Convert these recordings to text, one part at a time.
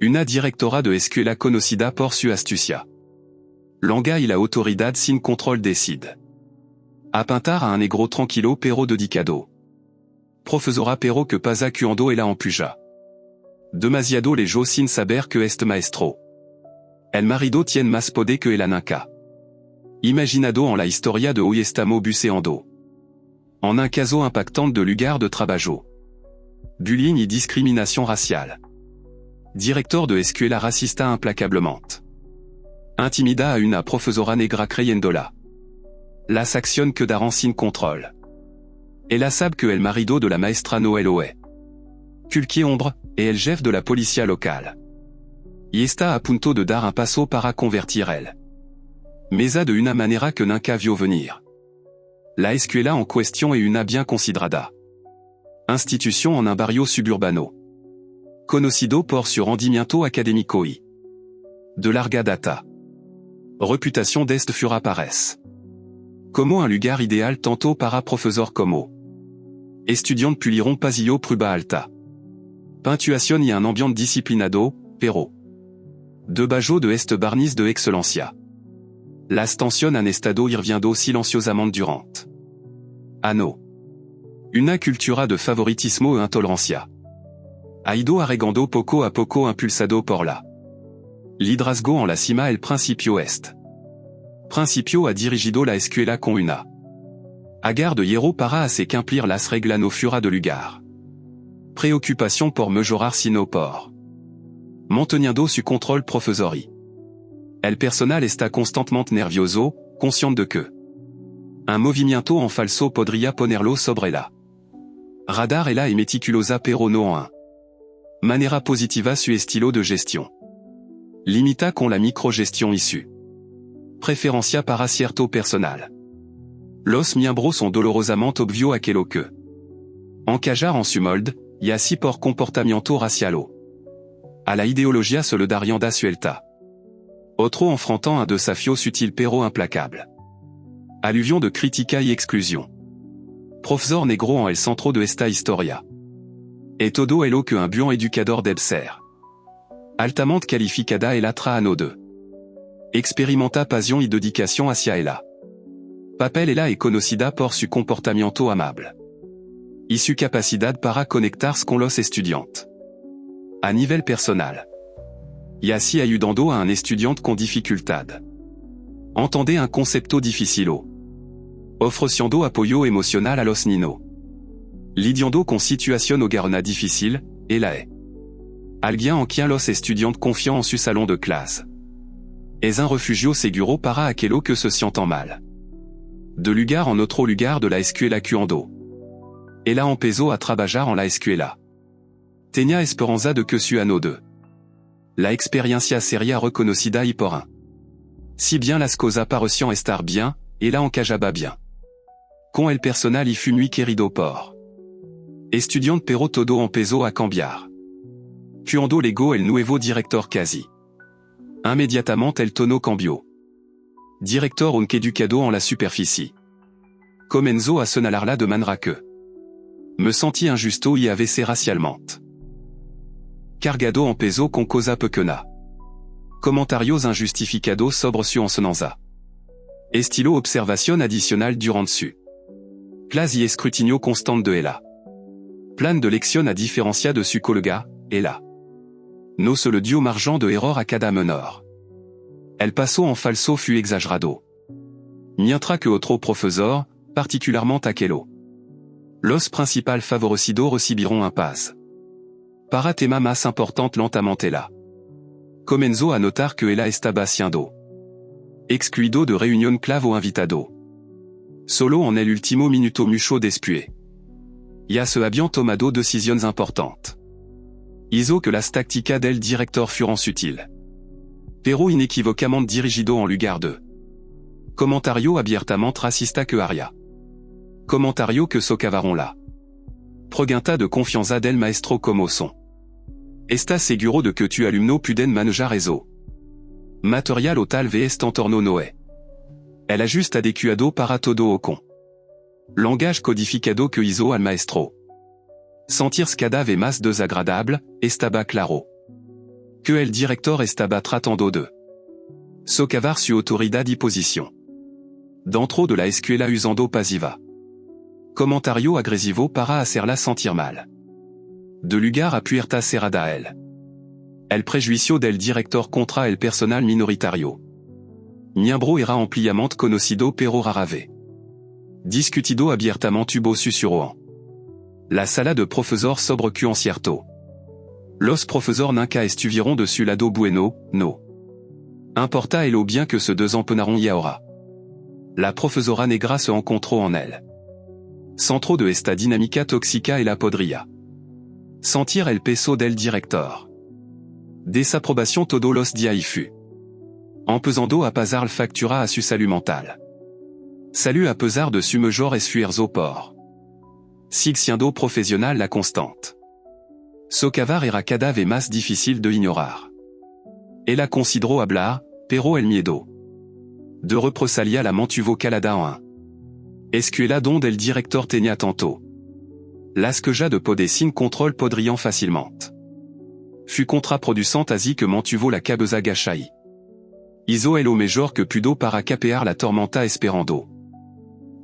Una directora de escuela conocida por su astucia. Langa y la autoridad sin control decide. Apuntar a un negro tranquilo pero dedicado. Profesora pero que pasa cuando ela empuja. Demasiado lejos sin saber que est maestro. El marido tiene más poder que el nunca. Imaginado en la historia de hoy estamos buceando. En un caso impactant de lugar de trabajo. Bullying y discrimination raciale. Director de escuela racista implacablement. Intimida a una profesora negra creyéndola. Las acción que daran sin control. Ella sabe que el marido de la maestra no lo es. Culquier hombre, et el chef de la policía local. Y está a punto de dar un paso para convertir elle. Mesa de una manera que nunca vio venir. La escuela en cuestión es una bien considerada institución en un barrio suburbano. Conocido por su rendimiento académico y de larga data. Reputación d'este fura pares. Como un lugar ideal tanto para profesor como estudiante pulieron pasillo prueba alta. Puntuación y un ambiente disciplinado, pero debajo de este barniz de excelencia. Las tension han estado hirviendo silenciosamente durante ano. Una cultura de favoritismo e intolerancia. Ha ido arregando poco a poco impulsado por la liderazgo en la cima el principio est. Principio ha dirigido la escuela con una agar de hierro para hacer cumplir las reglas no fura de lugar. Preocupación por mejorar sino por manteniendo su control profesori. El personal está constantemente nervioso, consciente de que un movimiento en falso podría ponerlo sobre la radar ella y meticulosa pero no en manera positiva su estilo de gestión. Limita con la microgestión y su preferencia para cierto personal. Los miembros son dolorosamente obvio aquello que encajar en su molde, y así por comportamiento racialo. A la ideología solidarianda suelta. Otro enfrentant un desafío sutil pero implacable. Alluvion de crítica y exclusión. Profesor negro en el centro de esta historia. Et todo elo que un buen educador debe ser. Altamente calificada el atra ano de. Experimenta pasión y dedicación hacia ella. Papel ella es conocida por su comportamiento amable. Y su capacidad para conectarse con los estudiantes. A nivel personal. Y así ayudando a un estudiante con dificultad. Entendez un concepto difficilo. Ofreciendo apoyo emocional a los niños. Lidiando con situación hogarona difícil, ella es alguien en quien los estudiantes confían en su salón de clase. Es un refugio seguro para aquello que se sientan mal. De lugar en otro lugar de la escuela cuando ella empezó a trabajar en la escuela. Tenía esperanza de que su ano de la experiencia sería reconocida y por un. Si bien las cosas parecían estar bien, ella encajaba bien. Con el personal y fue muy querido por estudiante pero todo empezó a cambiar. Cuando llegó el nuevo director casi. Inmediatamente el tono cambió. Director un educado en la superficie. Comenzó a señalarla de manera que me sentí injusto y a veces racialmente. Cargado empezó con cosa pequeña. Comentarios injustificados sobre su enseñanza. Estilo observación adicional durante su clase y escrutinio constante de ella. Plan de lección a diferencia de su colega, ella. No se le dio margen de error a cada menor. El paso en falso fut exagerado. Mientras que otro profesor, particularmente aquello. Los principal favorecidos recibieron un pas. Para tema más importante lentamente ella. Comenzó a notar que ella estaba siendo excluido de reunión clave o invitado. Solo en el último minuto mucho después. Ya se habían tomado decisiones importantes. Hizo que las tácticas del director fueran sutiles. Pero inequívocamente dirigido en lugar de comentario abiertamente racista que haría. Comentario que socavaron la pregunta de confianza del maestro como son. Está seguro de que tu alumno pueden manejar eso. Material o tal vez entorno noé. El ajuste adecuado para todo o con. Langage codificado que hizo al maestro. Sentir cada vez más desagradable, estaba claro. Que el director estaba tratando de. Socavar su autoridad y posición. Dentro de la escuela usando pasiva. Comentario agresivo para hacerla sentir mal. De lugar a puerta cerrada a él. El prejuicio del director contra el personal minoritario. Miembro era ampliamente conocido pero rara vez. Discutido abiertamente tuvo susurroan. La sala de profesor sobre que en cierto. Los profesor nunca estuvieron de su lado bueno, no. Importa el o bien que se desempenaron y ahora. La profesora negra se encontró en él. Centro de esta dinámica tóxica y la podría. Sentir el peso del director. Desaprobación todo los dia y fu. Empezando a pasar el factura a su salud mental. Salut a pesar de su mejor esfuerzo por. Siendo profesional la constante. Socavar era cada vez más difícil de ignorar. Ella consideró hablar, pero el miedo. De represalia la mantuvo calada en un. Escuela donde el director tenía tanto. Las que ya de poder sin contrôle podrían fácilmente. Fut contraproducente así que mantuvo la cabeza agachai. Hizo el o mejor que pudo para capear la tormenta esperando.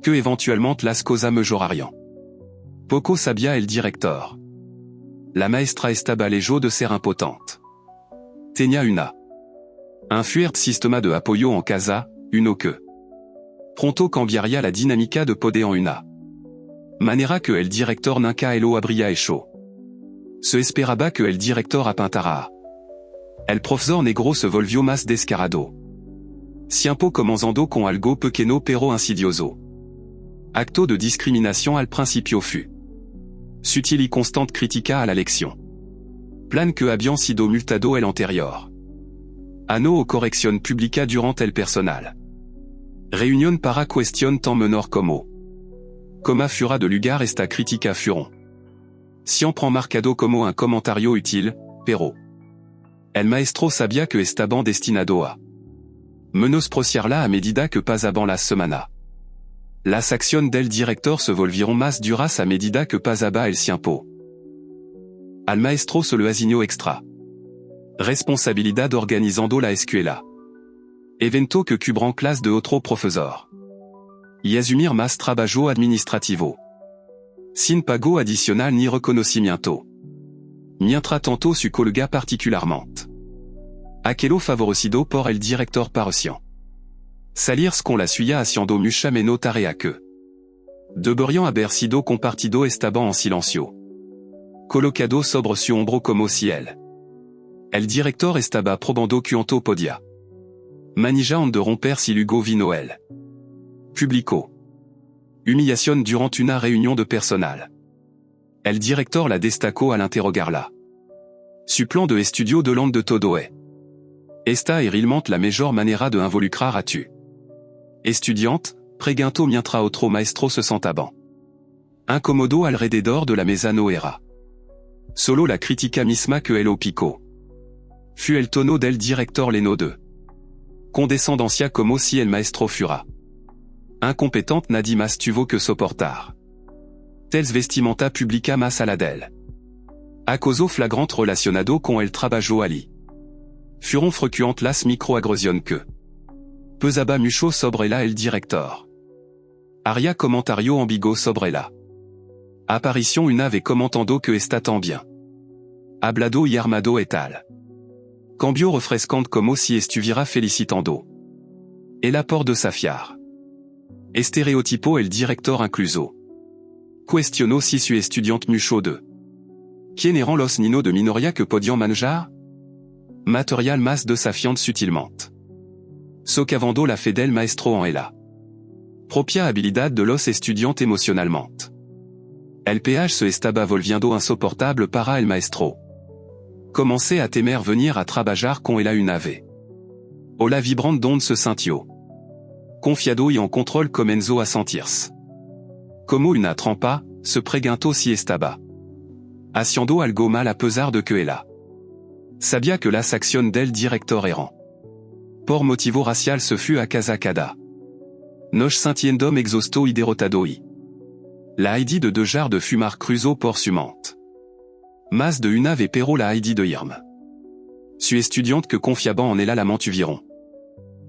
Que eventuellement las cosas mejorarían. Poco sabía el director. La maestra estaba lejos de ser impotente. Tenía un fuerte sistema de apoyo en casa, uno que. Pronto cambiaría la dinámica de poder en una. Manera que el director nunca el o habría hecho. Se esperaba que el director apintara. El profesor negro se volvió más descarado. Siempre comenzando con algo pequeño pero insidioso. Acto de discriminación al principio fu. Sutil y constante crítica a la lección. Plan que habían sido multado el anterior. Ano o corrección pública durant el personal. Reunión para cuestión tan menor como. Coma fura de lugar esta crítica furon. Siempre marcado como un comentario útil, pero. El maestro sabía que estaban destinado a. Menospreciarla a medida que pasaban las semana. Las acciones del director se volvieron más duras a medida que pasaba el tiempo. Al maestro se le asignó extra. Responsabilidad organizando la escuela. Evento que cubran clase de otro profesor. Y asumir más trabajo administrativo. Sin pago adicional ni reconocimiento. Mientras tanto su colega particularmente. Aquello favorecido por el director parecien. Salir con la suya haciendo mucha menos tarea que. Deberían haber sido compartido estaban en silencio. Colocado sobre su hombro como si él. El director estaba probando cuanto podía. Manejando de romper si luego vino él. Publicó. Humillación durant una reunión de personal. El director la destacó al interrogarla. Su plan de estudio delante de todo es. Esta es realmente la mejor manera de involucrar a tu. Estudiante, pregunto mientras otro maestro se sentaban. Incomodo alrededor de la mesa no era. Solo la crítica misma que él opicó. Fut el tono del director leno de. Condescendencia como si el maestro fura. Incompetente nadie más tuvo que soportar. Tels vestimenta publica más a la del. Acoso flagrante relacionado con el trabajo ali. Furon frecuentes las microagresiones que. Pesaba mucho sobre la el director. Haría comentario ambiguo sobre la. Aparición una vez comentando que está tan bien. Hablado y armado et tal. Cambio refrescante como si estuviera felicitando. El apport de Safiar. Estereotipo el director incluso. Cuestionó si su estudiante mucho de. ¿Quién eran los niños de minoría que podían manejar? Material más desafiante sutilmente. Socavando la fe del maestro en ella. Propia habilidad de los estudiantes emocionalmente. El pH se estaba volviendo insoportable para el maestro. Comencé a temer venir a trabajar con ella una vez. Ola vibrante donde se sintió. Confiado y en control comenzó a sentirse. Como una trampa, se preguntó si estaba. Haciendo algo mal a pesar de que ella. Sabía que las acciones del director eran. Por motivo racial se fut a casa cada. Nos sintiendom exhausto y derrotado y. La Heidi de dejar de fumar cruzo por su mente. Más de una vez pero la Heidi de irme. Su estudiante que confiaban en ella mantuviron.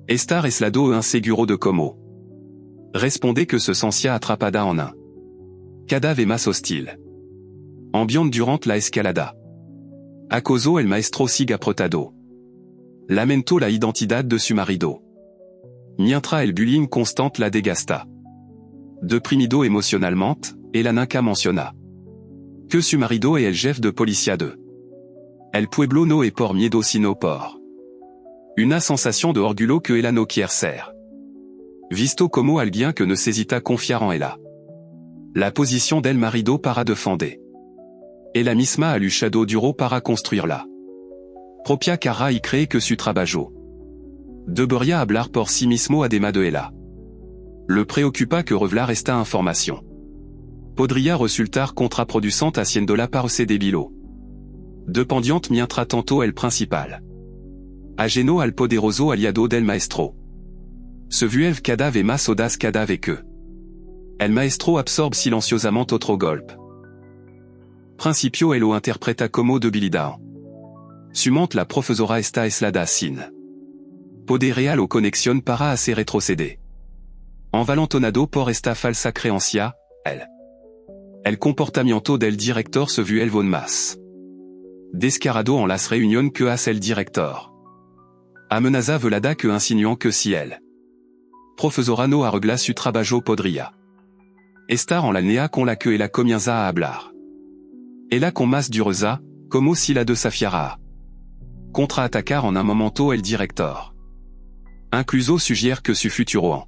Estar eslado un seguro de como. Respondez que ce sensia atrapada en un. Cadave mas hostil. Ambiente durante la escalada. Acoso el maestro sigue apretado. Lamento la identidad de su marido. Mientras el bullying constante la degasta. Deprimido emocionalmente, el ananca menciona. Que su marido es el chef de policía de. El pueblo no es por miedo sino por. Una sensación de orgullo que ella no quiere ser. Visto como alguien que ne s'hésita confiar en ella. La posición del marido para defender. Ella misma ha luchado duro para construirla. Propia cara y cree que su trabajo. Debería hablar por sí mismo además de ella. Le preocupa que revelar esta información. Podría resultar contraproducente haciéndola parecer debilo. Dependiente mientras tanto el principal. Ajeno al poderoso aliado del maestro. Se vuelve cada vez más audaz cada vez que. El maestro absorbe silenciosamente otro golpe. Principio él lo interpreta como debilidad. Sumante la profesora está aislada sin. Poder lo conexión para hacer retroceder. Envalentonado por esta falsa creencia, el comportamiento del director se vuelve aún más descarado en las reuniones que hace el director. Amenaza velada que insinuant que si el profesora no arregla su trabajo podría estar en la nea con la que ella comienza a hablar. Ella con más dureza, como si la desafiara. Contraatacar en un momento el director. Incluso sugiere que su futuro.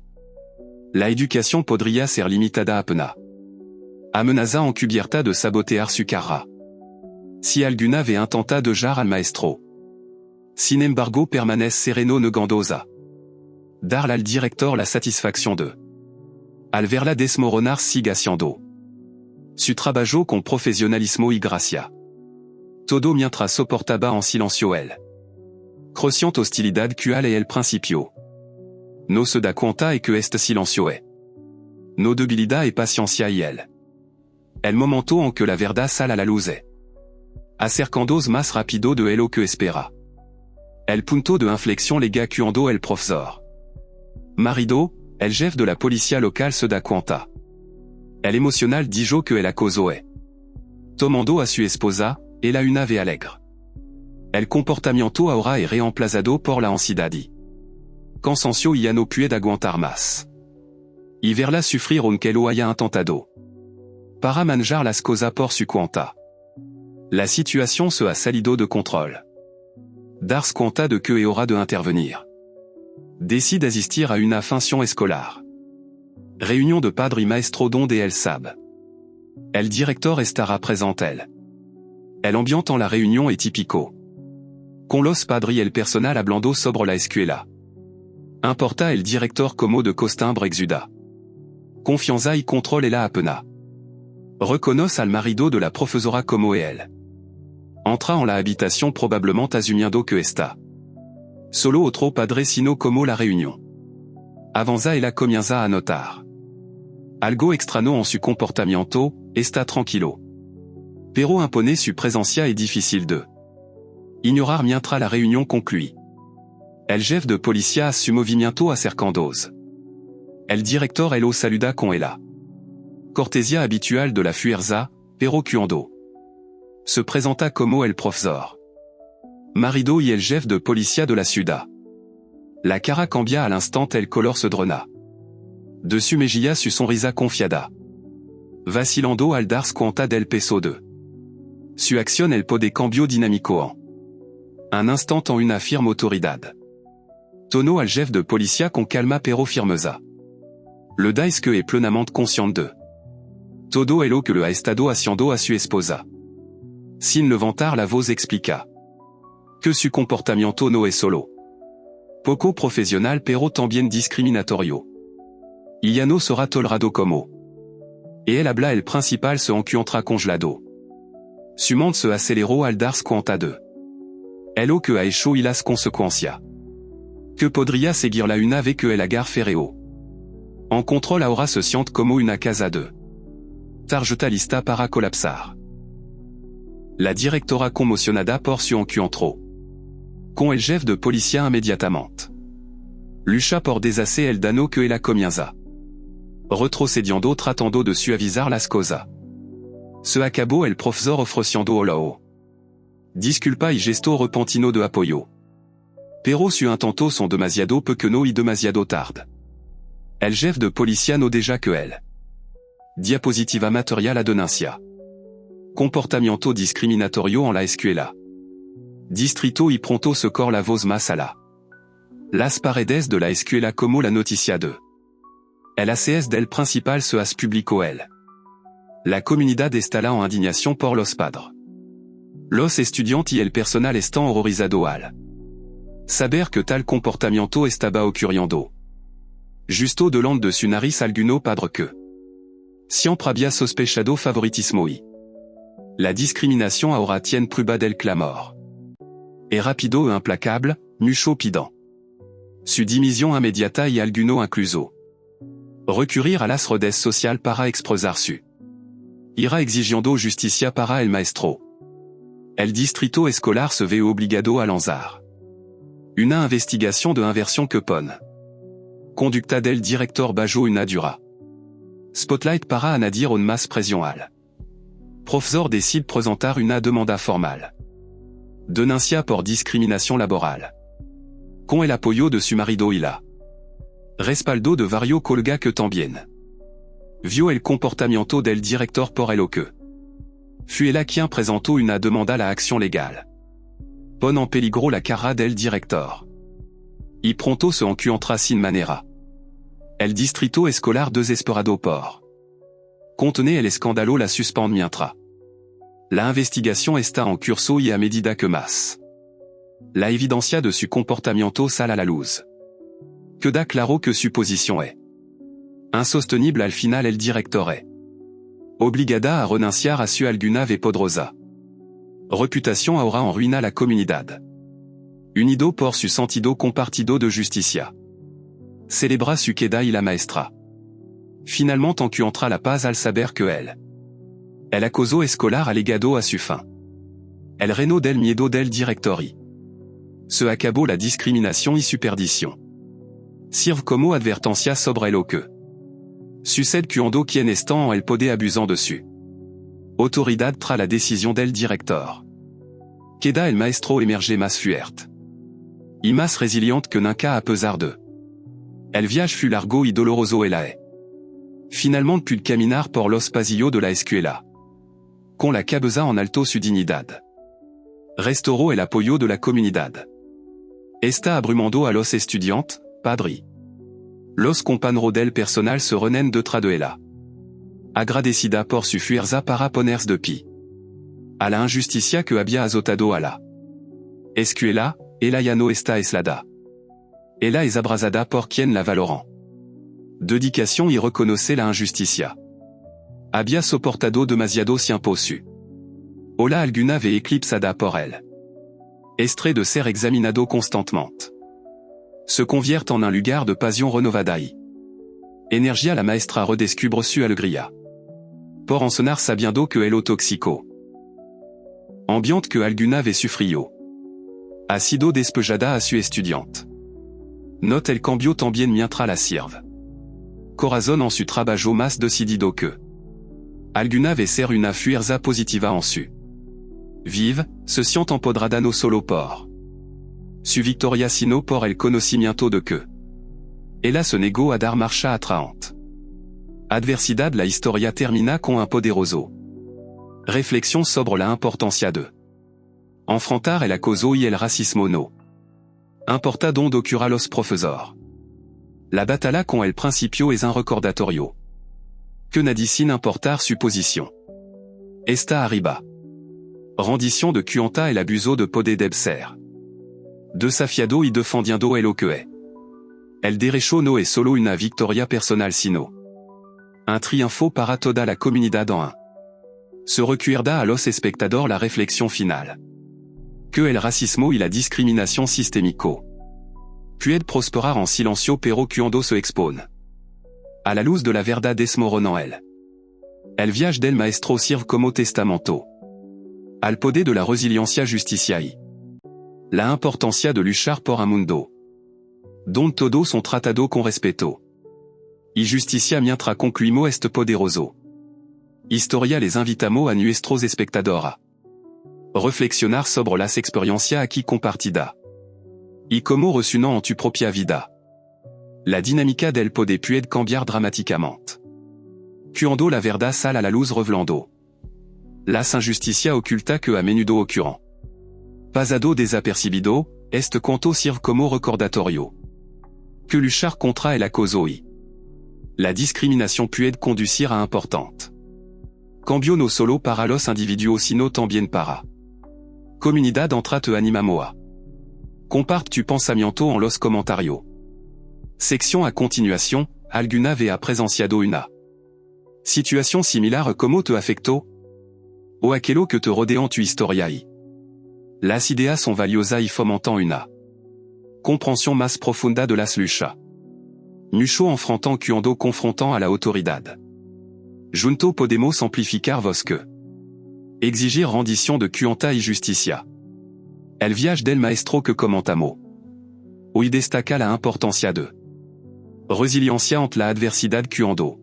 La educación podría ser limitada apenas. Amenaza encubierta de sabotear su carrera. Si alguna vez intenta de jar al maestro. Sin embargo permanece sereno negandosa. Darle al director la satisfacción de. Al verla desmoronar sigue haciendo. Su trabajo con profesionalismo y gracia. Todo mientras soportaba en silencio el. Creciente hostilidad que al el principio. No se da cuenta y que este silencio es. No debilidad y paciencia y el. El momento en que la verdad sale a la luz es. Acercandos más rápido de lo que espera. El punto de inflexión lega cuando el profesor. Marido, el chef de la policía local se da cuenta. El emocional dijo que el acoso es. Tomando a su esposa, ella una vez alegre. El comportamiento ahora es reemplazado por la ansiedad y. Cansancio ya no puede aguantar más. Y verla sufrir aunque lo haya intentado. Para manejar las cosas por su cuenta. La situación se ha salido de control. Darse cuenta de que es hora de intervenir. Décide asistir a una función escolar. Réunion de padre y maestro donde el sabe. El director estará presente el. El ambiente en la réunion est típico. Con los padres y el personal hablando sobre la escuela. Importa el director como de costumbre exuda. Confianza y control es la apena. Reconoce al marido de la profesora como él. Entra en la habitación probablement asumiendo que está. Solo otro padre sino como la réunion. Avanza ella comienza a notar. Algo extraño en su comportamiento, está tranquilo. Pero imponer su presencia es difícil de. Ignorar mientras la réunion conclut. El chef de policía su movimiento acercandos. El director lo saluda con ella. Cortesia habitual de la fuerza, pero cuando. Se presenta como el profesor. Marido y el chef de policía de la ciudad. La cara cambia al instant el color se drona. De su mejilla su sonrisa confiada. Vacilando al darse cuenta del peso de. Su acción el pode cambio dinámico en. Un instant en una firme autoridad. Tono al chef de policía con calma pero firmeza. Le dice que es plenamente conscient de. Todo lo que le ha estado haciendo a su esposa. Sin levantar la voz explica. Que su comportamiento no es solo. Poco profesional pero también discriminatorio. Y ya no será tolerado como. Y el habla el principal se encuentra congelado. Su mente se aceleró al darse cuenta de. Lo que ha hecho y las consecuencias. Que podría seguirla una vez que el agar ferreo. En control ahora se siente como una casa de. Tarjeta lista para colapsar. La directora conmocionada por su encuentro. con el chef de policia immédiatement. Lucha por deshacer el dano que ella comienza. Retrocediendo tratando de suavizar las cosas. Se acabó el profesor ofreciendo olao. Disculpa y gesto repentino de apoyo. Pero su intento son demasiado pequeño y demasiado tarde. El chef de policia no deja que él. Diapositiva material a denuncia. Comportamiento discriminatorio en la escuela. Distrito y pronto se cor la voz más ala. Las paredes de la escuela como la noticia de. El ACS del principal se has publicó él. La comunidad está en indignación por los padres. Los estudiantes y el personal están horrorizado al saber que tal comportamiento estaba ocurriendo. Justo delante de su nariz alguno padre que siempre había sospechado favoritismo y la discriminación ahora tiene prueba del clamor. Et rapido e implacable, mucho pidan. Su dimisión inmediata y alguno incluso. Recurrir a las redes social para expresar su ira exigiendo justicia para el maestro. El distrito escolar se ve obligado a lanzar una investigación de inversión que pone conducta del director bajo una dura spotlight para añadir un más presión al profesor decide presentar una demanda formal. Denuncia por discriminación laboral. Con el apoyo de su marido y la respaldo de varios colegas que también vio el comportamiento del director por el que fue ella quien presentó una demanda a la acción legal. Pone en peligro la carrera del director. Y pronto se encuentra sin manera. El distrito escolar desesperado por contener el escándalo la suspend mientras la investigación está en curso y a medida que más la evidencia de su comportamiento sale a la luz. Queda claro que su posición es insostenible al final el director es obligada a renunciar a su alguna vez poderosa reputación ahora en ruina la comunidad. Unido por su sentido compartido de justicia. Celebra su queda y la maestra. Finalement encuentra la paz al saber que el acoso escolar ha llegado a su fin. El reno del miedo del directori. Se acabó la discriminación y su perdición. Sirve como advertencia sobre lo que sucede cuando quien están en el poder abusant de su autoridad tras la decisión del director. Queda el maestro emerge más fuerte y más resiliente que nunca a pesar de el viaje fut largo y doloroso ella es finalement put caminar por los pasillos de la escuela con la cabeza en alto su dignidad. Restauró el apoyo de la comunidad. Está abrumando a los estudiantes, padri. Los compañeros del personal se reúnen detrás de ella. Agradecida por su fuerza para ponerse de pie. A la injusticia que había azotado a la escuela, ella ya no está aislada. Ella es abrazada por quien la valoran. Dedicación y reconoce la injusticia. Había soportado demasiado tiempo su ola alguna vez eclipsada por él. Estre de ser examinado constantemente. Se convierte en un lugar de pasión renovada y energía la maestra redescubre su alegría. Por enseñar sabiendo que el tóxico ambiente que alguna vez sufrió ha sido despejada a su estudiante. Note el cambio también mientras la sirve. Corazón en su trabajo más decidido que alguna vez ser una fuerza positiva en su vive, se siente empoderada no solo por su victoria sino por el conocimiento de que ella se negó a dar marcha atrás. Adversidad la historia termina con un poderoso reflexión sobre la importancia de enfrentar el acoso y el racismo no importa donde ocurra los profesores. La batalla con el principio es un recordatorio que nadie sin importar su posición está arriba. Rendición de cuenta el abuso de poder de ser desafiado y defendiendo el que es. El derecho no es solo una victoria personal sino un triunfo para toda la comunidad en un. Se recuerda a los espectadores la reflexión final. Que el racismo y la discriminación sistémico puede prosperar en silencio pero cuando se expone a la luz de la verdad desmoronant el viaje del maestro sirve como testamento al poder de la resiliencia justicia y La importancia de luchar por un mundo donde todos son tratado con respeto. Y justicia mientras concluimos este poderoso. Historia les invitamos a nuestros espectadores a reflexionar sobre las experiencias aquí compartida. Y como resunan en tu propia vida. La dinámica del poder puede cambiar dramáticamente. Cuando la verdad sale a la luz revelando las injusticia oculta que a menudo ocurren. Pasado desapercibido, este cuento sirve como recordatorio. Que luchar contra el acoso y la discriminación puede conducir a importante. Cambio no solo para los individuos sino también para comunidad entre te animamos a comparte tu pensamiento en los comentarios. Section a continuación, alguna vez ha presenciado una situación similar como te afectó o aquello que te rodean tu historia y las ideas son valiosas y fomentan una compréhension más profunda de las luchas. Mucho enfrentant cuando confrontant a la autoridad. Junto podemos amplificar vos que exigir rendition de cuenta y justicia. El viaje del maestro que comentamos. Hoy destaca la importancia de resiliencia ante la adversidad cuando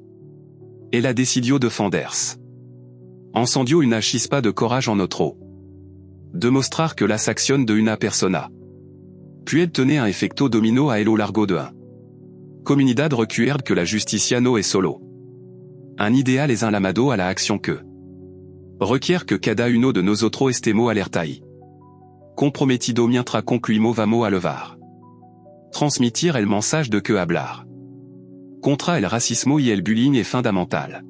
él ha decidió defenderse. Encendió una chispa de courage en otro. Demostrar que las acciones de una persona puede tener un efecto domino a lo largo de un comunidad recuerda que la justicia no es solo un ideal es un llamado a la acción que requiere que cada uno de nosotros estemos alerta y comprometido mientras concluimos vamos a levar. Transmitir el mensaje de que hablar contra el racismo y el bullying est fundamental.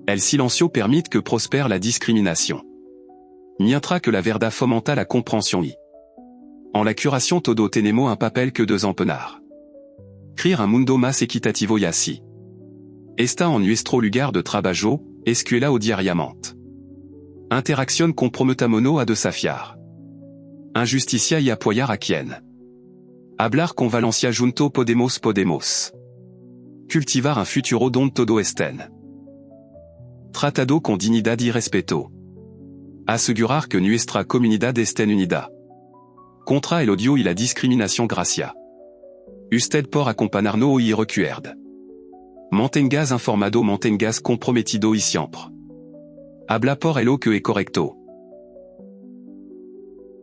El silencio permite que prospère la discrimination. Mientras que la verdad fomenta la compréhension y en la curación todo tenemos un papel que desempeñar. Crear un mundo más equitativo y así. Está en nuestro lugar de trabajo, escuela diariamente. Interacción comprometámonos a desafiar. Injusticia y apoyar a quien. Hablar con Valencia junto podemos. Cultivar un futuro donde todo estén. Tratado con dignidad y respeto. Asegurar que nuestra comunidad estén unida. Contra el odio y la discriminación gracia. Usted por acompañarnos y recuerda. Mantengas informado, mantengas comprometido y siempre. Habla por lo que es correcto.